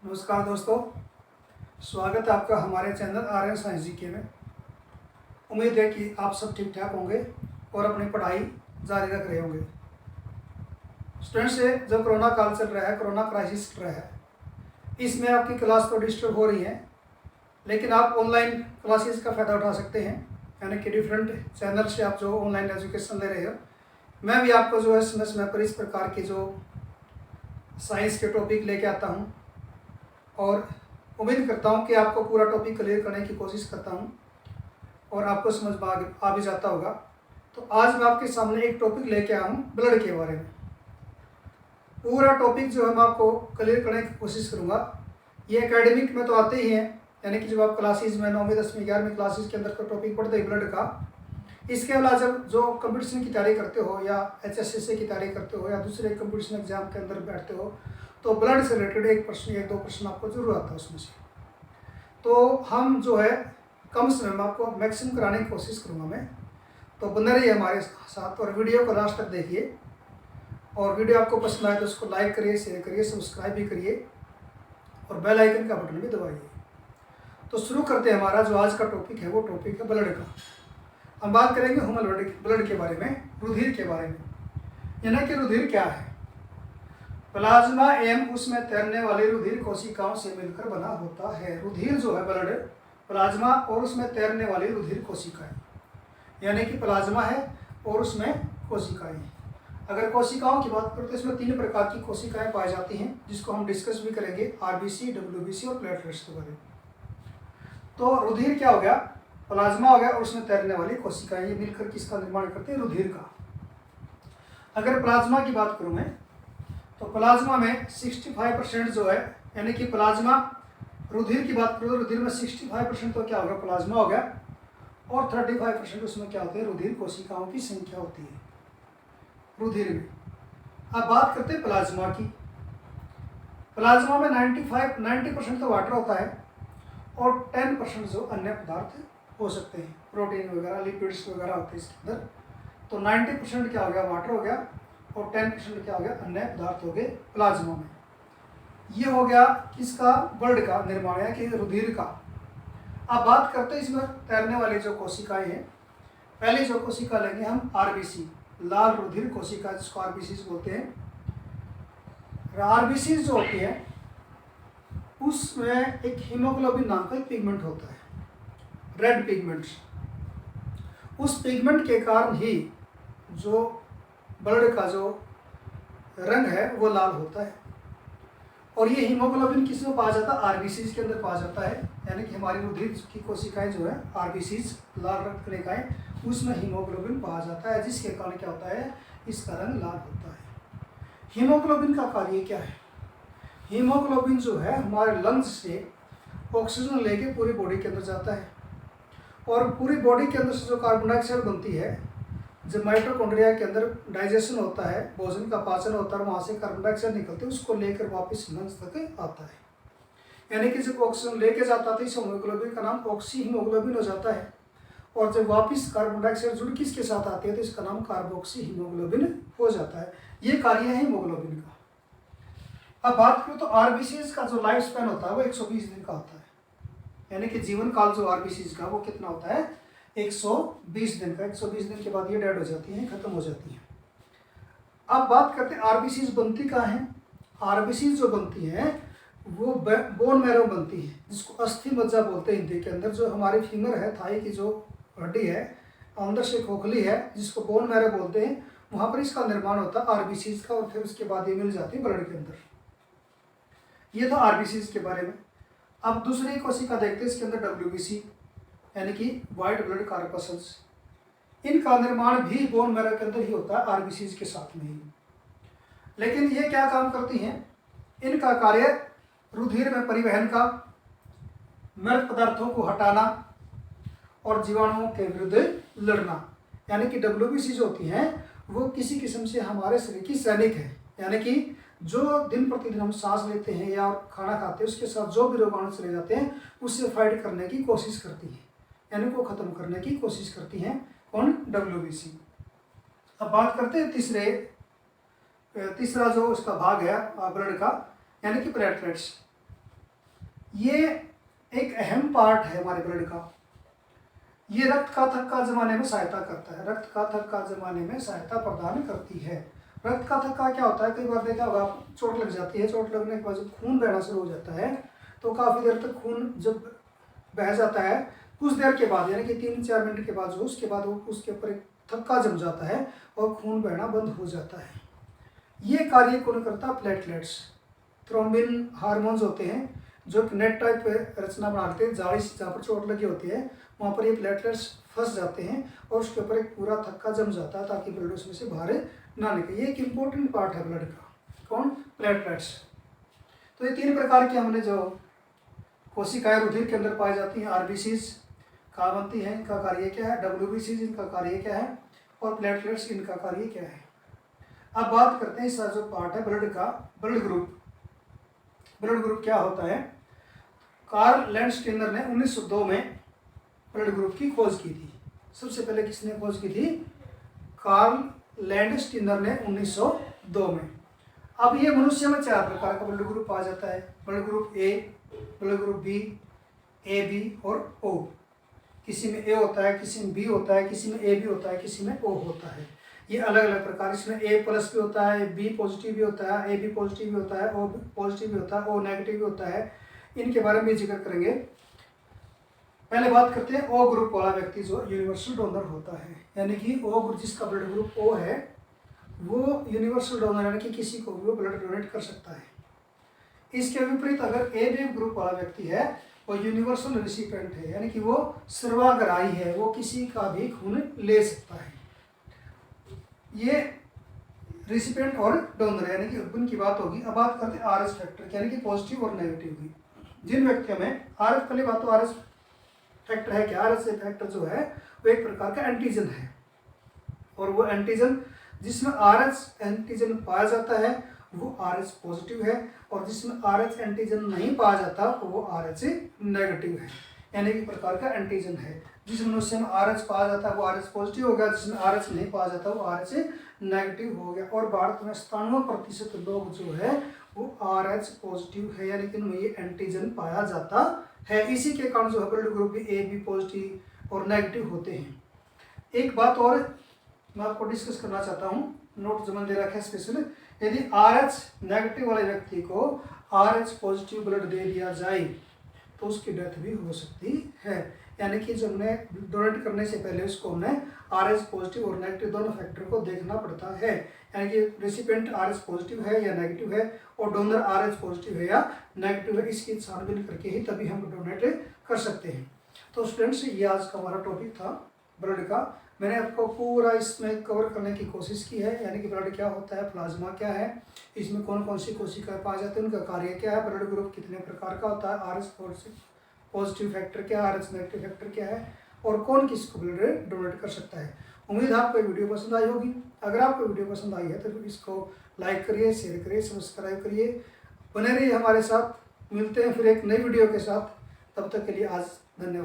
नमस्कार दोस्तों, स्वागत है आपका हमारे चैनल आर्यन साइंस जीके में। उम्मीद है कि आप सब ठीक ठाक होंगे और अपनी पढ़ाई जारी रख रहे होंगे। स्टूडेंट्स, से जो कोरोना काल चल रहा है, कोरोना क्राइसिस चल रहा है, इसमें आपकी क्लास तो डिस्टर्ब हो रही है, लेकिन आप ऑनलाइन क्लासेस का फ़ायदा उठा सकते हैं। यानी कि डिफरेंट चैनल से आप जो ऑनलाइन एजुकेशन ले रहे हो, मैं भी आपको जो है समय पर इस प्रकार के जो साइंस के टॉपिक लेके आता हूँ और उम्मीद करता हूँ कि आपको पूरा टॉपिक क्लियर करने की कोशिश करता हूँ और आपको समझ में आ भी जाता होगा। तो आज मैं आपके सामने एक टॉपिक लेके आया हूँ ब्लड के बारे में। पूरा टॉपिक जो है मैं आपको क्लियर करने की कोशिश करूँगा। ये एकेडमिक में तो आते ही हैं, यानी कि जब आप क्लासेस में 9वीं 10वीं 11वीं क्लासेस के अंदर का टॉपिक पढ़ते हैं ब्लड का। इसके अलावा जब जो कंपटीशन की तैयारी करते हो या HSCC की तैयारी करते हो या दूसरे कंपटीशन एग्जाम के अंदर बैठते हो, तो ब्लड से रिलेटेड एक प्रश्न या दो प्रश्न आपको जरूर आता है उसमें से। तो हम जो है कम समय में आपको मैक्सिमम कराने की कोशिश करूँगा मैं। तो बने रहिए हमारे साथ और वीडियो को लास्ट तक देखिए। और वीडियो आपको पसंद आए तो उसको लाइक करिए, शेयर करिए, सब्सक्राइब भी करिए और बेल आइकन का बटन भी दबाइए। तो शुरू करते हैं। हमारा जो आज का टॉपिक है वो टॉपिक है ब्लड का। हम बात करेंगे ह्यूमन ब्लड के बारे में, रुधिर के बारे में। यानी कि रुधिर क्या है? प्लाज्मा एवं उसमें तैरने वाली रुधिर कोशिकाओं से मिलकर बना होता है। रुधिर जो है ब्लड, प्लाज्मा और उसमें तैरने वाली रुधिर कोशिकाएं, यानी कि प्लाज्मा है और उसमें कोशिकाएं। अगर कोशिकाओं की बात करें तो इसमें 3 प्रकार की कोशिकाएं पाई जाती हैं, जिसको हम डिस्कस भी करेंगे, RBC, WBC और प्लेटलेट्स के बारे में। तो रुधिर क्या हो गया? प्लाज्मा हो गया और उसमें तैरने वाली कोशिकाएं, ये मिलकर किसका निर्माण करते हैं? रुधिर का। अगर प्लाज्मा की बात करूं मैं, तो प्लाज्मा में 65% जो है, यानी कि प्लाज्मा, रुधिर की बात करूं तो रुधिर में 65% तो क्या होगा? प्लाज्मा हो गया और 35% उसमें क्या होते हैं? रुधिर कोशिकाओं की संख्या होती है रुधिर में। अब बात करते हैं प्लाज्मा की। प्लाज्मा में 90% तो वाटर होता है और 10% जो अन्य पदार्थ हो सकते हैं, प्रोटीन वगैरह, लिपिड्स वगैरह होते हैं इसके अंदर। तो 90% क्या हो गया? वाटर हो गया और 10% क्या हो गया? अन्य पदार्थ हो गए प्लाज्मा में। ये हो गया किसका? ब्लड का निर्माण है कि रुधिर का। अब बात करते हैं इसमें तैरने वाली जो कोशिकाएं हैं। पहले जो कोशिका लेंगे हम RBC, लाल रुधिर कोशिका, जिसको RBC बोलते हैं। RBC जो होती है उसमें एक हीमोग्लोबिन नाम का एक पिगमेंट होता है, रेड पिगमेंट। उस पिगमेंट के कारण ही जो ब्लड का जो रंग है वो लाल होता है। और ये हीमोग्लोबिन किस में पाया जाता है? RBC के अंदर पाया जाता है। यानी कि हमारी रुधिर की कोशिकाएं जो है RBC, लाल रक्त कणिकाएं, उसमें हीमोग्लोबिन पाया जाता है, जिसके कारण क्या होता है? इसका रंग लाल होता है। हीमोग्लोबिन का कार्य क्या है? हीमोग्लोबिन जो है हमारे लंग्स से ऑक्सीजन लेके पूरी बॉडी के अंदर जाता है और पूरी बॉडी के अंदर से जो कार्बन डाइऑक्साइड बनती है, जब माइटोकॉन्ड्रिया के अंदर डाइजेशन होता है, भोजन का पाचन होता है, वहाँ से कार्बन डाइऑक्साइड निकलते हैं, उसको लेकर वापस लंग्स तक आता है। यानी कि जब ऑक्सीजन लेके जाता था, इस हीमोग्लोबिन का नाम ऑक्सी हीमोग्लोबिन हो जाता है। और जब वापस कार्बन डाइऑक्साइड जुड़ किसके साथ आती है तो इसका नाम कार्बोक्सी हीमोग्लोबिन हो जाता है। ये कार्य है हीमोग्लोबिन का। अब बात करूँ तो RBC का जो लाइफ स्पैन होता है वो 120 दिन का होता है। यानी कि जीवन काल जो RBC का वो कितना होता है? 120 दिन का। 120 दिन के बाद ये डेड हो जाती है, खत्म हो जाती है। अब बात करते हैं RBC बनती कहाँ है? RBC जो बनती है वो बोन मैरो बनती है, जिसको अस्थि मज्जा बोलते हैं हिंदी के अंदर। जो हमारी फीमर है, थाई की जो हड्डी है, अंदर से खोखली है, जिसको बोन मैरो बोलते हैं, वहाँ पर इसका निर्माण होता है RBC का। और फिर उसके बाद ये मिल जाती है ब्लड के अंदर। ये था RBC के बारे में। अब दूसरी कोशिका देखते हैं, इसके अंदर WBC, यानी कि व्हाइट ब्लड कॉर्पस्कल्स। इनका निर्माण भी बोन मैरो के अंदर ही होता है, RBC के साथ में ही। लेकिन ये क्या काम करती हैं? इनका कार्य रुधिर में परिवहन का, मृत पदार्थों को हटाना और जीवाणुओं के विरुद्ध लड़ना। यानी कि WBC जो होती हैं वो किसी किस्म से हमारे शरीर की सैनिक है। यानी कि जो दिन प्रतिदिन हम सांस लेते हैं या खाना खाते हैं, उसके साथ जो भी रोगाणु चले जाते हैं उससे फाइट करने की कोशिश करती है, यानी को खत्म करने की कोशिश करती हैं। कौन? WBC। अब बात करते हैं तीसरा जो उसका भाग है ब्लड का, यानी कि प्लेटलेट्स। ये एक अहम पार्ट है हमारे ब्लड का। ये रक्त का थक्का जमाने में सहायता करता है, रक्त का थक्का जमाने में सहायता प्रदान करती है। रक्त का थक्का क्या होता है, कई बार देखा होगा, चोट लग जाती है, चोट लगने के बाद जब खून बहना शुरू हो जाता है तो काफ़ी देर तक खून जब बह जाता है, कुछ देर के बाद यानी कि 3-4 मिनट के बाद जो उसके बाद वो उसके ऊपर एक थक्का जम जाता है और खून बहना बंद हो जाता है। ये कार्य कौन करता है? प्लेटलेट्स। थ्रोम्बिन हार्मोन्स होते हैं जो एक नेट टाइप रचना बनाते हैं, जाली जहाँ पर चोट लगी होती है वहाँ पर ये प्लेटलेट्स फंस जाते हैं और उसके ऊपर एक पूरा थक्का जम जाता है ताकि ब्लड उसमें से बाहर ना निकले। ये एक इम्पोर्टेंट पार्ट है ब्लड का। कौन? प्लेटलेट्स। तो ये 3 प्रकार की हमने जो कोशिकाएं रुधिर के अंदर पाई जाती हैं, आरबीसीज कहाँ बनती हैं, इनका कार्य क्या है, डब्ल्यूबीसीज इनका कार्य क्या है, और प्लेटलेट्स इनका कार्य क्या है। अब बात करते हैं इसका जो पार्ट है ब्लड का, ब्लड ग्रुप। ब्लड ग्रुप क्या होता है? कार्ल लैंडस्टीनर ने 1902 में ब्लड ग्रुप की खोज की थी। सबसे पहले किसने खोज की थी? कार्ल लैंडस्टीनर ने 1902 में। अब ये मनुष्य में 4 प्रकार का ब्लड ग्रुप आ जाता है। Blood group A, blood group B, A B और ओ। किसी में ए होता है, किसी में बी होता है, किसी में ए बी होता है, किसी में ओ होता है। ये अलग अलग प्रकार, इसमें ए प्लस भी होता है, बी पॉजिटिव भी होता है, ए बी पॉजिटिव भी होता है, ओ पॉजिटिव भी होता है, ओ नेगेटिव भी होता है। इनके बारे में जिक्र करेंगे। पहले बात करते हैं ओ ग्रुप वाला व्यक्ति जो यूनिवर्सल डोनर होता है, यानी कि ओ ग्रुप जिसका ब्लड ग्रुप ओ है वो यूनिवर्सल डोनर यानी कि किसी को भी वो ब्लड डोनेट कर सकता है। इसके विपरीत अगर ए बी ग्रुप वाला व्यक्ति है वो यूनिवर्सल रिसिपेंट है, यानी कि वो सर्वाग्राही है, वो किसी का भी खून ले सकता है। ये रिसिपेंट और डोनर यानी कि उनकी बात होगी। अब बात करते हैं आरएच फैक्टर यानी कि पॉजिटिव और नेगेटिव की। जिन व्यक्तियों में आरएच, पहले बात तो आरएच फैक्टर है क्या? आरएच फैक्टर जो है वो एक प्रकार का एंटीजन है और वो एंटीजन जिसमें आरएच एंटीजन पाया जाता है वो आरएच पॉजिटिव है और जिसमें आरएच एंटीजन नहीं पाया जाता तो वो आरएच नेगेटिव है, यानी कि प्रकार का एंटीजन है। जिस मनुष्य में आरएच पाया जाता है वो आरएच पॉजिटिव हो गया, जिसमें आरएच नहीं पाया जाता वो आरएच नेगेटिव हो गया। और भारत में 97% लोग जो है वो आरएच पॉजिटिव है, यानी कि उनमें ये एंटीजन पाया जाता है। इसी के कारण जो है ब्लड ग्रुप भी ए बी पॉजिटिव और नेगेटिव होते हैं। एक बात और मैं आपको डिस्कस करना चाहता हूँ, नोट जमन दे रखा है स्पेशल। यदि आरएच नेगेटिव वाले व्यक्ति को आरएच पॉजिटिव ब्लड दे दिया जाए तो उसकी डेथ भी हो सकती है, यानी कि जो हमने डोनेट करने से पहले उसको हमने आरएच पॉजिटिव और नेगेटिव दोनों फैक्टर को देखना पड़ता है, यानी कि रेसिपिएंट आरएच पॉजिटिव है या नेगेटिव है और डोनर आरएच पॉजिटिव है या नेगेटिव है, इसकी छानबीन करके ही तभी हम डोनेट कर सकते हैं। तो स्टूडेंट्स ये आज का हमारा टॉपिक था ब्लड का। मैंने आपको पूरा इसमें कवर करने की कोशिश की है, यानी कि ब्लड क्या होता है, प्लाज्मा क्या है, इसमें कौन कौन सी कोशिकाएं पाई जाती हैं, उनका कार्य क्या है, ब्लड ग्रुप कितने प्रकार का होता है, आरएच पॉजिटिव फैक्टर क्या है, आरएच नेगेटिव फैक्टर क्या है और कौन किसको ब्लड डोनेट कर सकता है। उम्मीद है आपको वीडियो पसंद आई होगी। अगर आपको वीडियो पसंद आई है तो इसको लाइक करिए, शेयर करिए, सब्सक्राइब करिए, बने रहिए हमारे साथ। मिलते हैं फिर एक नई वीडियो के साथ, तब तक के लिए आज धन्यवाद।